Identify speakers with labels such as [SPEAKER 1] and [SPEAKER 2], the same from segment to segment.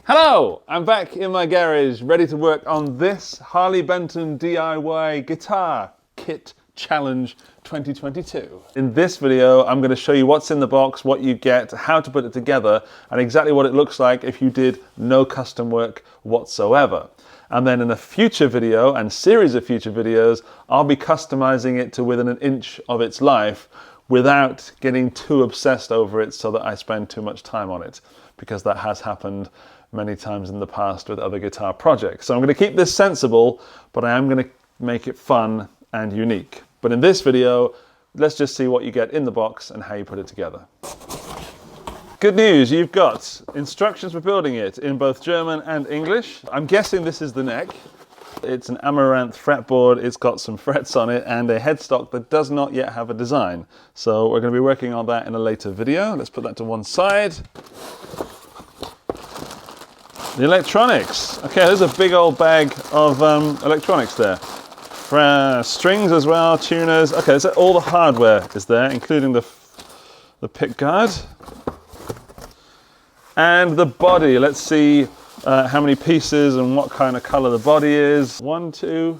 [SPEAKER 1] Hello, I'm back in my garage ready to work on this Harley Benton DIY Guitar Kit Challenge 2022. In this video, I'm going to show you what's in the box, what you get, how to put it together, and exactly what it looks like if you did no custom work whatsoever. And then in a future video and series of future videos, I'll be customizing it to within an inch of its life without getting too obsessed over it so that I spend too much time on it, because that has happened many times in the past with other guitar projects. So I'm going to keep this sensible, but I am going to make it fun and unique. But in this video, let's just see what you get in the box and how you put it together. Good news, you've got instructions for building it in both German and English. I'm guessing this is the neck. It's an amaranth fretboard, it's got some frets on it and a headstock that does not yet have a design. So we're going to be working on that in a later video. Let's put that to one side. The electronics. Okay, there's a big old bag of electronics there. Strings as well, tuners. Okay, so all the hardware is there, including the pickguard. And the body. Let's see how many pieces and what kind of color the body is. 1, 2.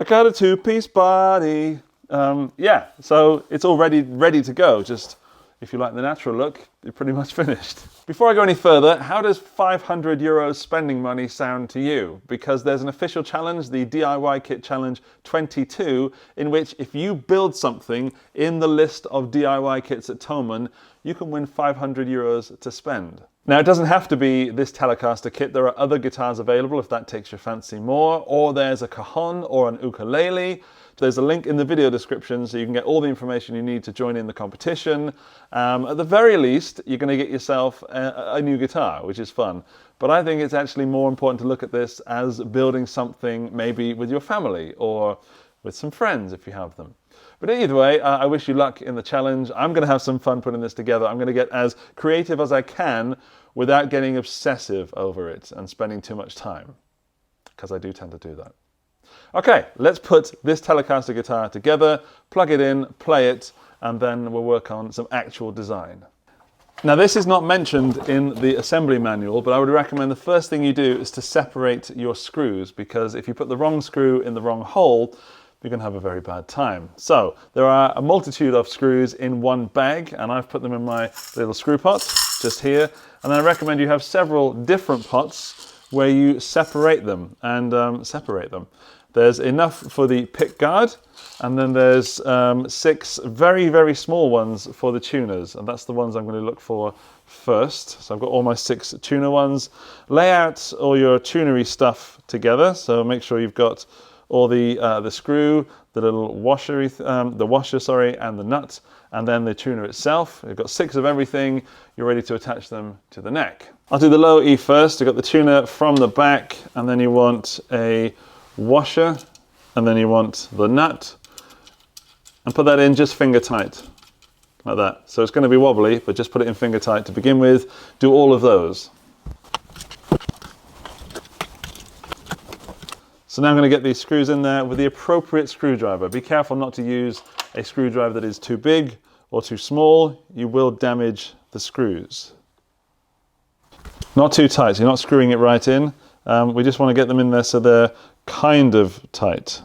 [SPEAKER 1] I got a 2-piece body. Yeah, so it's all ready to go. Just if you like the natural look, you're pretty much finished. Before I go any further, how does 500 euros spending money sound to you? Because there's an official challenge, the DIY Kit Challenge 22, in which if you build something in the list of DIY kits at Thomann, you can win 500 euros to spend. Now, it doesn't have to be this Telecaster kit. There are other guitars available if that takes your fancy more, or there's a cajon or an ukulele. There's a link in the video description so you can get all the information you need to join in the competition. At the very least, you're going to get yourself a new guitar, which is fun. But I think it's actually more important to look at this as building something maybe with your family or with some friends if you have them. But either way, I wish you luck in the challenge. I'm going to have some fun putting this together. I'm going to get as creative as I can without getting obsessive over it and spending too much time, because I do tend to do that. Okay, let's put this Telecaster guitar together, plug it in, play it, and then we'll work on some actual design. Now, this is not mentioned in the assembly manual, but I would recommend the first thing you do is to separate your screws, because if you put the wrong screw in the wrong hole, you're going to have a very bad time. So there are a multitude of screws in one bag, and I've put them in my little screw pot just here. And then I recommend you have several different pots where you separate them and separate them. There's enough for the pickguard, and then there's 6 very, very small ones for the tuners, and that's the ones I'm going to look for first. So I've got all my 6 tuner ones. Lay out all your tunery stuff together, so make sure you've got all the screw, the little washer, and the nut, and then the tuner itself. You've got 6 of everything. You're ready to attach them to the neck. I'll do the low E first. You've got the tuner from the back, and then you want a washer, and then you want the nut, and put that in just finger tight, like that. So it's going to be wobbly, but just put it in finger tight to begin with. Do all of those. So now I'm going to get these screws in there with the appropriate screwdriver. Be careful not to use a screwdriver that is too big or too small. You will damage the screws. Not too tight, so you're not screwing it right in. We just want to get them in there so they're kind of tight.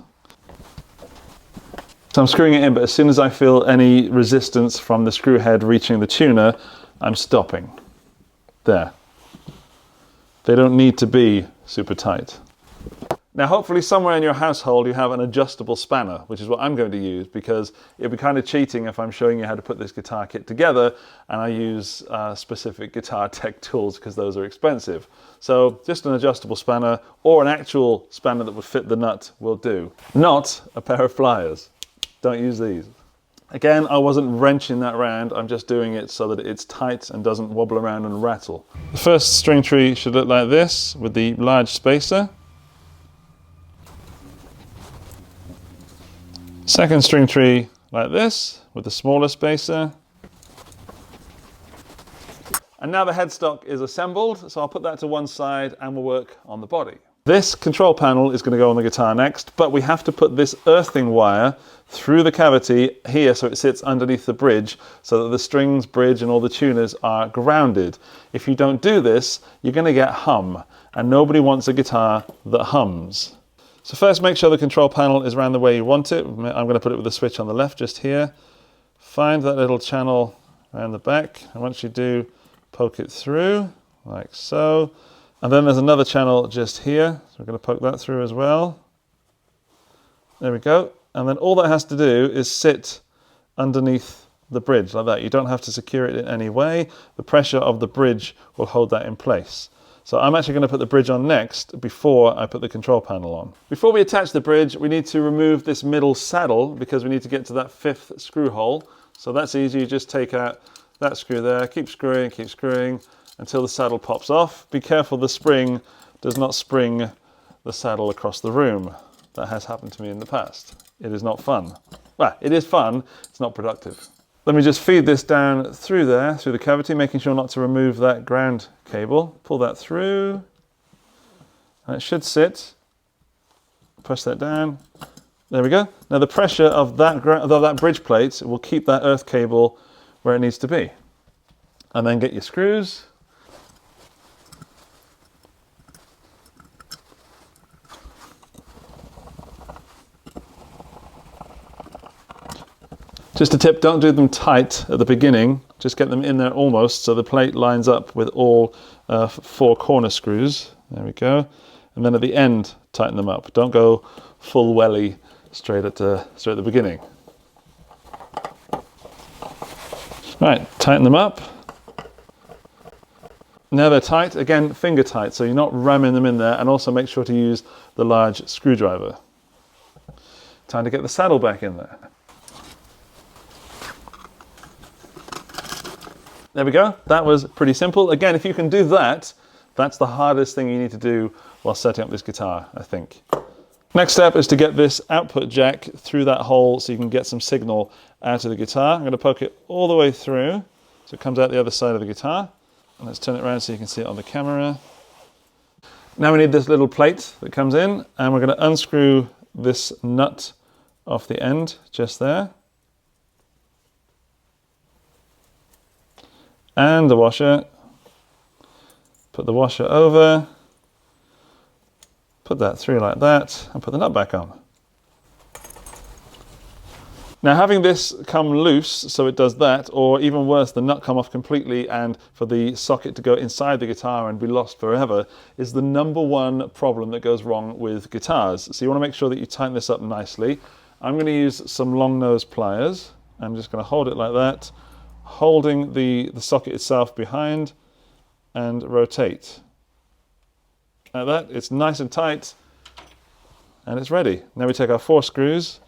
[SPEAKER 1] So I'm screwing it in, but as soon as I feel any resistance from the screw head reaching the tuner, I'm stopping. There. They don't need to be super tight. Now, hopefully somewhere in your household you have an adjustable spanner, which is what I'm going to use, because it'd be kind of cheating if I'm showing you how to put this guitar kit together and I use specific guitar tech tools, because those are expensive. So just an adjustable spanner or an actual spanner that would fit the nut will do. Not a pair of pliers. Don't use these. Again, I wasn't wrenching that round, I'm just doing it so that it's tight and doesn't wobble around and rattle. The first string tree should look like this with the large spacer. Second string tree like this with the smaller spacer. And now the headstock is assembled, so I'll put that to one side and we'll work on the body. This control panel is going to go on the guitar next, but we have to put this earthing wire through the cavity here so it sits underneath the bridge so that the strings, bridge and all the tuners are grounded. If you don't do this, you're going to get hum, and nobody wants a guitar that hums. So first make sure the control panel is around the way you want it. I'm going to put it with the switch on the left just here. Find that little channel around the back, and once you do, poke it through like so. And then there's another channel just here, so we're going to poke that through as well. There we go. And then all that has to do is sit underneath the bridge like that. You don't have to secure it in any way. The pressure of the bridge will hold that in place. So I'm actually going to put the bridge on next before I put the control panel on. Before we attach the bridge, we need to remove this middle saddle because we need to get to that 5th screw hole. So that's easy. You just take out that screw there, keep screwing until the saddle pops off. Be careful the spring does not spring the saddle across the room. That has happened to me in the past. It is not fun. Well, it is fun, it's not productive. Let me just feed this down through there, through the cavity, making sure not to remove that ground cable. Pull that through, and it should sit. Push that down. There we go. Now the pressure of that bridge plate will keep that earth cable where it needs to be. And then get your screws. Just a tip, don't do them tight at the beginning, just get them in there almost so the plate lines up with all 4 corner screws. There we go. And then at the end, tighten them up. Don't go full welly straight at the beginning. Right, tighten them up. Now they're tight, again, finger tight, so you're not ramming them in there, and also make sure to use the large screwdriver. Time to get the saddle back in there. There we go, that was pretty simple. Again, if you can do that, that's the hardest thing you need to do while setting up this guitar, I think. Next step is to get this output jack through that hole so you can get some signal out of the guitar. I'm going to poke it all the way through so it comes out the other side of the guitar. And let's turn it around so you can see it on the camera. Now we need this little plate that comes in, and we're going to unscrew this nut off the end just there. And the washer. Put the washer over, put that through like that, and put the nut back on. Now having this come loose so it does that, or even worse, the nut come off completely and for the socket to go inside the guitar and be lost forever, is the #1 problem that goes wrong with guitars. So you want to make sure that you tighten this up nicely. I'm going to use some long nose pliers. I'm just going to hold it like that, holding the socket itself behind, and rotate. Like that, it's nice and tight, and it's ready. Now we take our 4 screws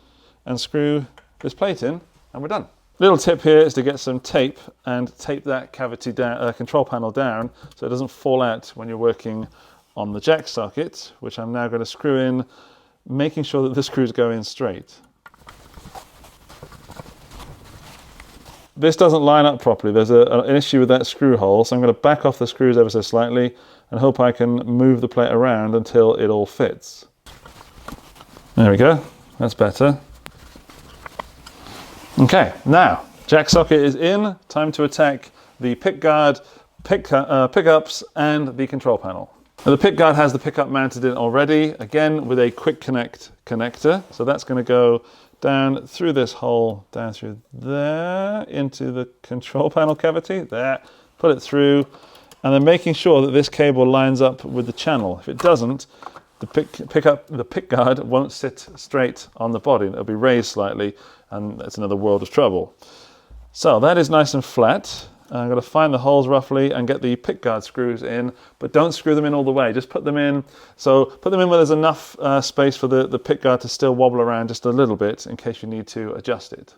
[SPEAKER 1] and screw this plate in, and we're done. Little tip here is to get some tape and tape that cavity down, control panel down so it doesn't fall out when you're working on the jack socket, which I'm now going to screw in, making sure that the screws go in straight. This doesn't line up properly. There's an issue with that screw hole, so I'm going to back off the screws ever so slightly and hope I can move the plate around until it all fits. There we go, that's better. Okay, now jack socket is in, time to attack the pickguard, pickups and the control panel. Now the pickguard has the pickup mounted in already, again with a quick connect connector, so that's going to go down through this hole, down through there, into the control panel cavity, there, put it through, and then making sure that this cable lines up with the channel. If it doesn't, the pickguard won't sit straight on the body, it'll be raised slightly, and that's another world of trouble. So that is nice and flat. I'm going to find the holes roughly and get the pickguard screws in, but don't screw them in all the way. Just put them in. So put them in where there's enough space for the pickguard to still wobble around just a little bit in case you need to adjust it.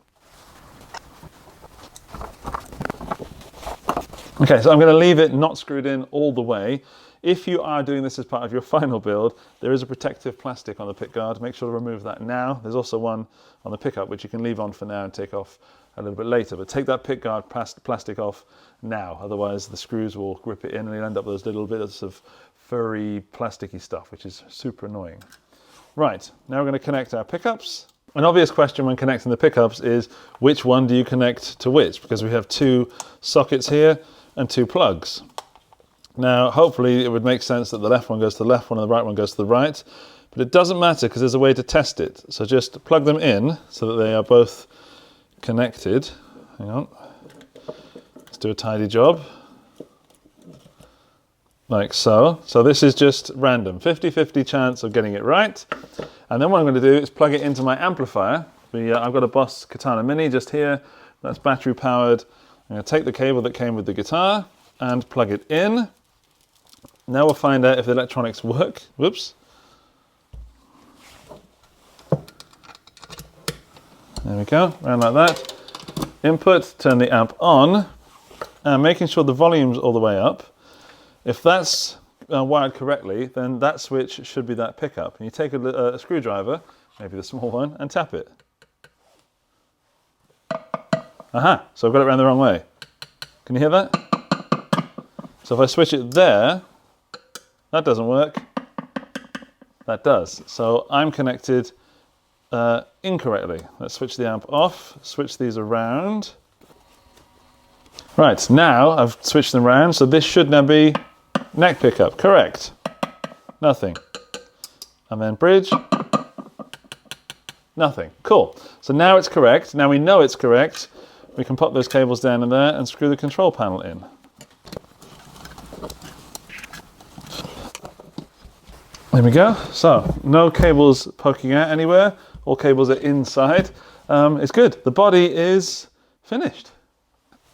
[SPEAKER 1] Okay, so I'm going to leave it not screwed in all the way. If you are doing this as part of your final build, there is a protective plastic on the pickguard. Make sure to remove that now. There's also one on the pickup which you can leave on for now and take off a little bit later. But take that pickguard plastic off now, otherwise the screws will grip it in and you'll end up with those little bits of furry, plasticky stuff, which is super annoying. Right, now we're going to connect our pickups. An obvious question when connecting the pickups is which one do you connect to which? Because we have two sockets here and two plugs. Now, hopefully it would make sense that the left one goes to the left one and the right one goes to the right, but it doesn't matter because there's a way to test it. So just plug them in so that they are both connected. Hang on. Let's do a tidy job. Like so. So this is just random, 50-50 chance of getting it right. And then what I'm going to do is plug it into my amplifier. I've got a Boss Katana Mini just here. That's battery powered. I'm going to take the cable that came with the guitar and plug it in. Now we'll find out if the electronics work. Whoops. There we go, around like that. Input, turn the amp on, and making sure the volume's all the way up. If that's wired correctly, then that switch should be that pickup. And you take a screwdriver, maybe the small one, and tap it. Aha, so I've got it around the wrong way. Can you hear that? So if I switch it there, that doesn't work. That does. So I'm connected incorrectly. Let's switch the amp off, switch these around. Right, now I've switched them around, so this should now be neck pickup. Correct. Nothing. And then bridge. Nothing. Cool. So now it's correct. Now we know it's correct. We can pop those cables down in there and screw the control panel in. There we go. So no cables poking out anywhere. All cables are inside. It's good. The body is finished.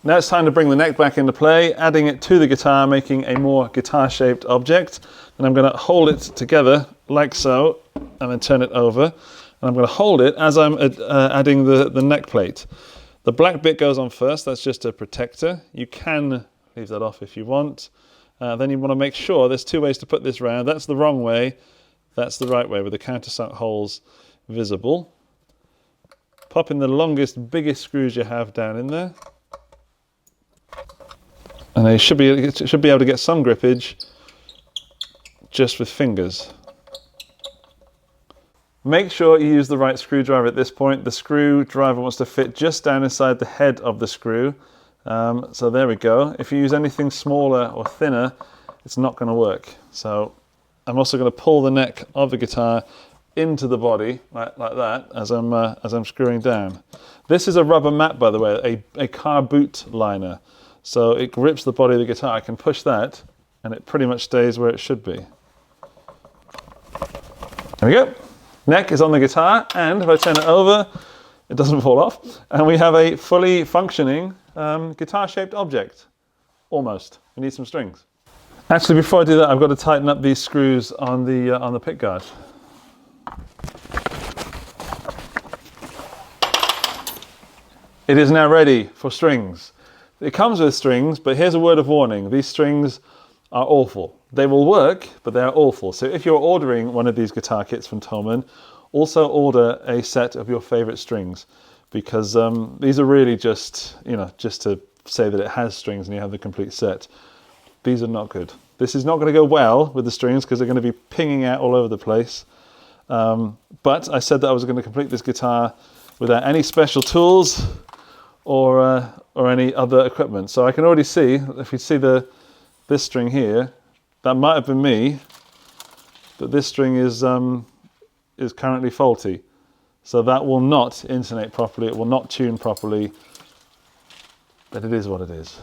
[SPEAKER 1] Now it's time to bring the neck back into play, adding it to the guitar, making a more guitar-shaped object. And I'm going to hold it together like so, and then turn it over. And I'm going to hold it as I'm adding the neck plate. The black bit goes on first. That's just a protector. You can leave that off if you want. Then you want to make sure there's two ways to put this round. That's the wrong way. That's the right way with the countersunk holes visible. Pop in the longest, biggest screws you have down in there. And they should be able to get some grippage just with fingers. Make sure you use the right screwdriver at this point. The screwdriver wants to fit just down inside the head of the screw. So there we go. If you use anything smaller or thinner, it's not going to work. So I'm also going to pull the neck of the guitar into the body like that as I'm screwing down. This is a rubber mat, by the way, a car boot liner. So it grips the body of the guitar. I can push that and it pretty much stays where it should be. There we go. Neck is on the guitar, and if I turn it over, it doesn't fall off. And we have a fully functioning guitar-shaped object. Almost. We need some strings. Actually, before I do that, I've got to tighten up these screws on the pickguard. It is now ready for strings. It comes with strings, but here's a word of warning. These strings are awful. They will work, but they are awful. So if you're ordering one of these guitar kits from Thomann, also order a set of your favorite strings, because these are really just to say that it has strings and you have the complete set. These are not good. This is not going to go well with the strings because they're going to be pinging out all over the place. But I said that I was going to complete this guitar without any special tools or any other equipment. So I can already see, if you see this string here, that might have been me, but this string is currently faulty. So that will not intonate properly, it will not tune properly, but it is what it is.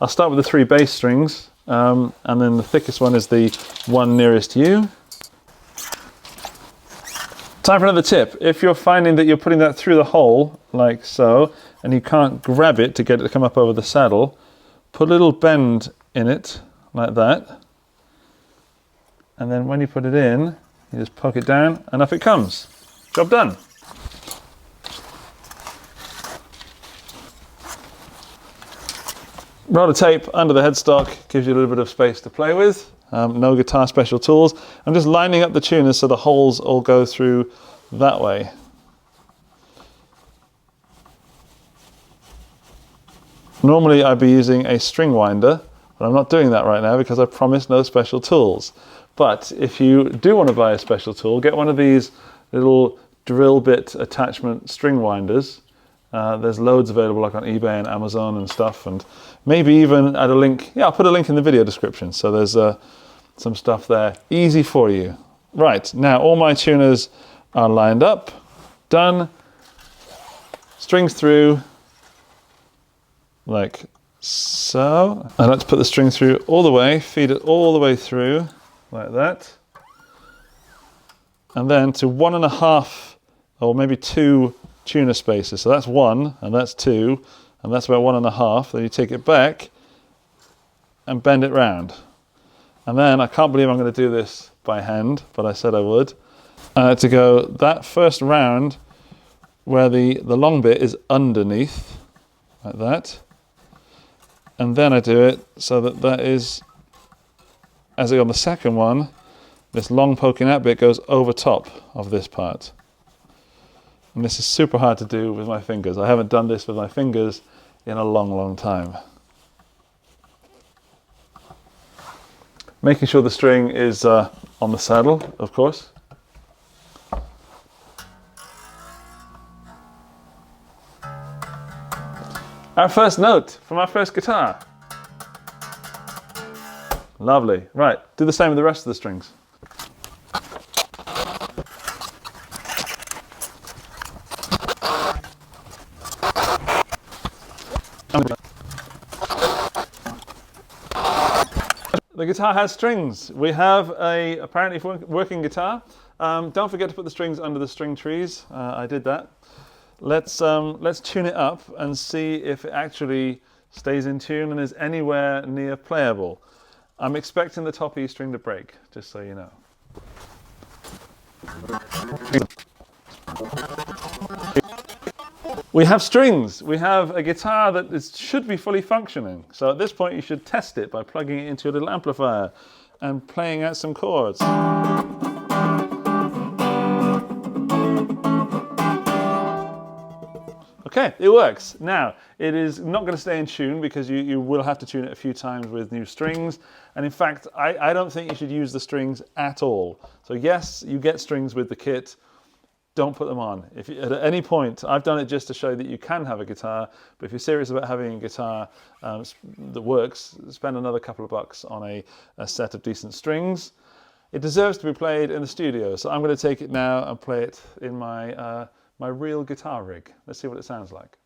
[SPEAKER 1] I'll start with the 3 bass strings, and then the thickest one is the one nearest you. Time for another tip. If you're finding that you're putting that through the hole, like so, and you can't grab it to get it to come up over the saddle, put a little bend in it, like that. And then when you put it in, you just poke it down, and up it comes. Job done. Roll of tape under the headstock gives you a little bit of space to play with. No guitar special tools. I'm just lining up the tuners so the holes all go through that way. Normally I'd be using a string winder, but I'm not doing that right now because I promised no special tools. But if you do want to buy a special tool, get one of these little drill bit attachment string winders. There's loads available like on eBay and Amazon and stuff, and maybe even add a link. Yeah, I'll put a link in the video description. So there's some stuff there, easy for you. Right, now all my tuners are lined up, done. Strings through, like so. And let's put the string through all the way, feed it all the way through, like that. And then to 1.5 or maybe 2 tuner spaces. So that's 1 and that's 2 and that's about 1.5. Then you take it back and bend it round. And then I can't believe I'm going to do this by hand, but I said I would. To go that first round where the long bit is underneath, like that. And then I do it so that that is, as on the second one, this long poking out bit goes over top of this part. And this is super hard to do with my fingers. I haven't done this with my fingers in a long, long time. Making sure the string is on the saddle, of course. Our first note from our first guitar. Lovely. Right, do the same with the rest of the strings. The guitar has strings. We have a apparently working guitar. Don't forget to put the strings under the string trees. I did that. Let's tune it up and see if it actually stays in tune and is anywhere near playable. I'm expecting the top E string to break, just so you know. We have strings. We have a guitar that should be fully functioning. So at this point you should test it by plugging it into a little amplifier and playing out some chords. Okay, it works. Now, it is not going to stay in tune because you will have to tune it a few times with new strings. And in fact, I don't think you should use the strings at all. So yes, you get strings with the kit. Don't put them on. If you, at any point, I've done it just to show that you can have a guitar, but if you're serious about having a guitar that works, spend another couple of bucks on a set of decent strings. It deserves to be played in the studio, so I'm going to take it now and play it in my my real guitar rig. Let's see what it sounds like.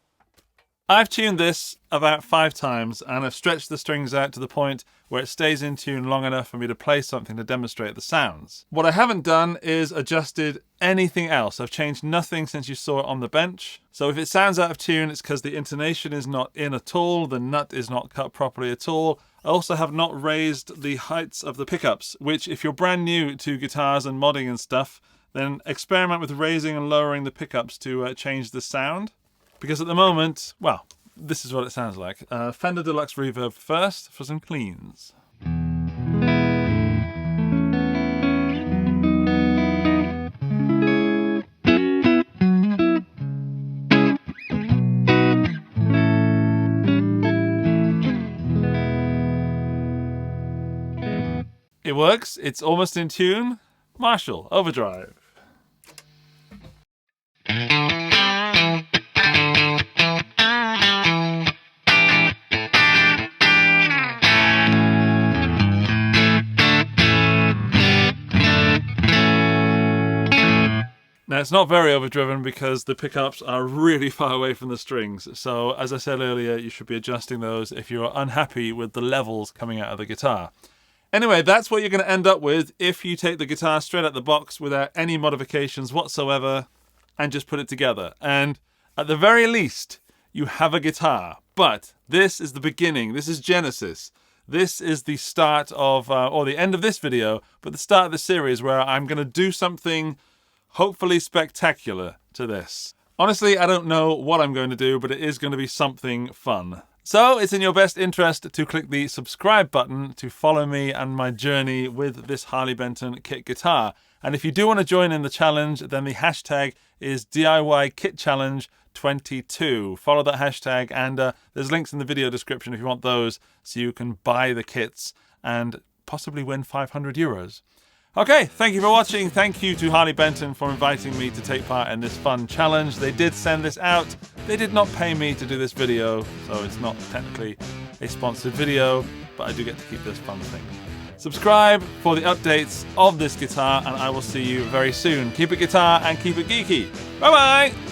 [SPEAKER 1] I've tuned this about 5 times and I've stretched the strings out to the point where it stays in tune long enough for me to play something to demonstrate the sounds. What I haven't done is adjusted anything else. I've changed nothing since you saw it on the bench. So if it sounds out of tune, it's because the intonation is not in at all, the nut is not cut properly at all. I also have not raised the heights of the pickups, which if you're brand new to guitars and modding and stuff, then experiment with raising and lowering the pickups to change the sound. Because at the moment, well, this is what it sounds like. Fender Deluxe Reverb first for some cleans. It works, it's almost in tune. Marshall, overdrive. Now it's not very overdriven because the pickups are really far away from the strings. So as I said earlier, you should be adjusting those if you're unhappy with the levels coming out of the guitar. Anyway, that's what you're going to end up with if you take the guitar straight out the box without any modifications whatsoever and just put it together. And at the very least, you have a guitar. But this is the beginning. This is Genesis. This is the start of, or the end of this video, but the start of the series where I'm going to do something hopefully spectacular to this. Honestly, I don't know what I'm going to do, but it is going to be something fun. So it's in your best interest to click the subscribe button to follow me and my journey with this Harley Benton kit guitar. And if you do want to join in the challenge, then the hashtag is DIY Kit Challenge 22. Follow that hashtag, and there's links in the video description if you want those, so you can buy the kits and possibly win €500. Okay, thank you for watching. Thank you to Harley Benton for inviting me to take part in this fun challenge. They did send this out. They did not pay me to do this video, so it's not technically a sponsored video, but I do get to keep this fun thing. Subscribe for the updates of this guitar, and I will see you very soon. Keep it guitar and keep it geeky. Bye-bye!